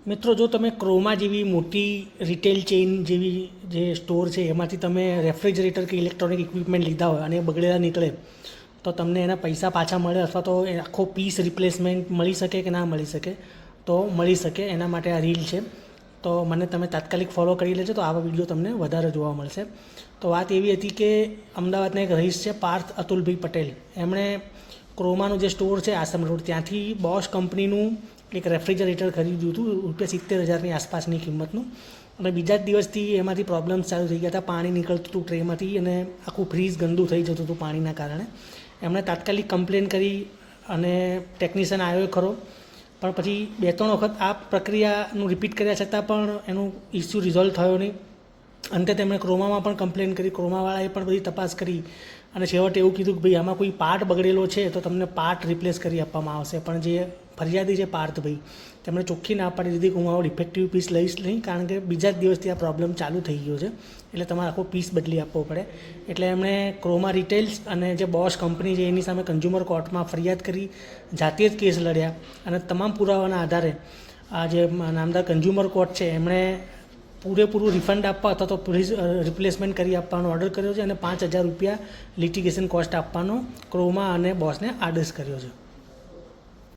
મિત્રો, જો તમે ક્રોમા જેવી મોટી રિટેલ ચેઇન જેવી જે સ્ટોર છે એમાંથી તમે રેફ્રિજરેટર કે ઇલેક્ટ્રોનિક ઇક્વિપમેન્ટ લીધા હોય અને એ બગડેલા નીકળે તો તમને એના પૈસા પાછા મળે અથવા તો એ આખો પીસ રિપ્લેસમેન્ટ મળી શકે કે ના મળી શકે? તો મળી શકે. એના માટે આ રીલ છે. તો મને તમે તાત્કાલિક ફોલો કરી લેજો તો આવા વિડીયો તમને વધારે જોવા મળશે. તો વાત એવી હતી કે અમદાવાદના એક રહીશ છે પાર્થ અતુલભાઈ પટેલ. એમણે ક્રોમાનું જે સ્ટોર છે આશ્રમ રોડ ત્યાંથી બોશ કંપનીનું એક રેફ્રિજરેટર ખરીદ્યું હતું ₹70,000ની આસપાસની કિંમતનું. અને બીજા જ દિવસથી એમાંથી પ્રોબ્લેમ્સ ચાલુ થઈ ગયા હતા. પાણી નીકળતું હતું ટ્રેમાંથી અને આખું ફ્રીઝ ગંદુ થઈ જતું હતું પાણીના કારણે. એમણે તાત્કાલિક કમ્પ્લેન કરી અને ટેકનિશિયન આવ્યો ખરો, પણ પછી 2-3 વખત આ પ્રક્રિયાનું રિપીટ કર્યા છતાં પણ એનું ઇસ્યુ રિઝોલ્વ થયો નહીં. અંતે તેમણે ક્રોમામાં પણ કમ્પ્લેન કરી. ક્રોમાવાળાએ પણ બધી તપાસ કરી અને છેવટે એવું કીધું કે ભાઈ આમાં કોઈ પાર્ટ બગડેલો છે તો તમને પાર્ટ રિપ્લેસ કરી આપવામાં આવશે. પણ જે ફરિયાદી છે પાર્થભાઈ, તેમણે ચોખ્ખી ના પાડી દીધી કે હું આવો ડિફેક્ટિવ પીસ લઈશ નહીં, કારણ કે બીજા જ દિવસથી આ પ્રોબ્લેમ ચાલુ થઈ ગયો છે એટલે તમારે આખો પીસ બદલી આપવો પડે. એટલે એમણે ક્રોમા રિટેલ્સ અને જે બોશ કંપની છે એની સામે કન્ઝ્યુમર કોર્ટમાં ફરિયાદ કરી, જાતે જ કેસ લડ્યા અને તમામ પુરાવાના આધારે આ જે નામદાર કન્ઝ્યુમર કોર્ટ છે એમણે પૂરેપૂરું રિફંડ આપવા અથવા તો રિપ્લેસમેન્ટ કરી આપવાનો ઓર્ડર કર્યો છે અને ₹5,000 લિટિગેશન કોસ્ટ આપવાનો ક્રોમા અને બોસને આદેશ કર્યો છે.